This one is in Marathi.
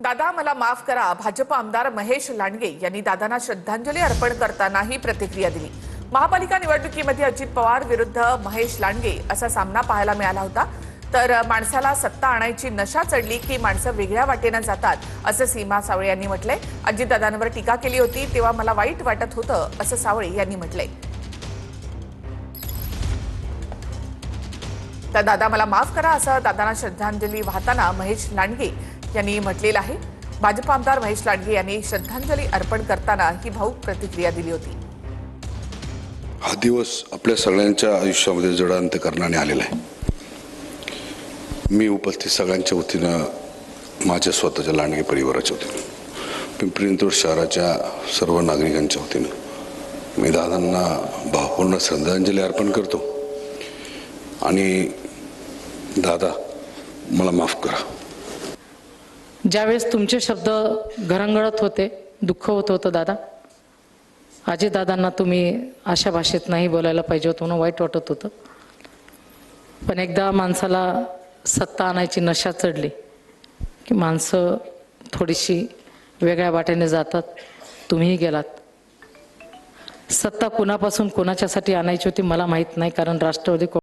दादा मला माफ करा, भाजप आमदार महेश लांडगे यांनी दादांना श्रद्धांजली अर्पण करताना ही प्रतिक्रिया दिली। महापालिका निवडणुकीमध्ये अजित पवार विरुद्ध महेश लांडगे असा सामना पाहायला मिळाला होता। तर माणसाला सत्ता आणायची नशा चढली की माणसं वेगळ्या वाटेने जातात, असं सीमा सावळे यांनी म्हटलंय। अजितदादांवर टीका केली होती तेव्हा मला वाईट वाटत होतं, असं सावळे यांनी म्हटलंय। तर दादा मला माफ करा असं दादांना श्रद्धांजली वाहताना महेश लांडगे यांनी म्हटलेलं आहे। भाजप आमदार महेश लांडगे यांनी श्रद्धांजली अर्पण करताना ही भावुक प्रतिक्रिया दिली होती। हा दिवस आपल्या सगळ्यांच्या आयुष्यामध्ये जडांतकरणाने आलेला आहे। मी उपस्थित सगळ्यांच्या वतीनं, माझ्या स्वतःच्या लांडगे परिवाराच्या वतीनं, पिंपरी चिंचवड शहराच्या सर्व नागरिकांच्या वतीनं मी दादांना भावपूर्ण श्रद्धांजली अर्पण करतो। आणि दादा मला माफ करा। ज्यावेळेस तुमचे शब्द घरंगळत होते, दुःख होत होतं दादा, अजितदादांना तुम्ही अशा भाषेत नाही बोलायला पाहिजे होतं म्हणून वाईट वाटत होतं। पण एकदा माणसाला सत्ता आणायची नशा चढली की माणसं थोडीशी वेगळ्या वाटेने जातात। तुम्हीही गेलात। सत्ता कुणापासून कोणाच्यासाठी आणायची होती मला माहीत नाही, कारण राष्ट्रवादी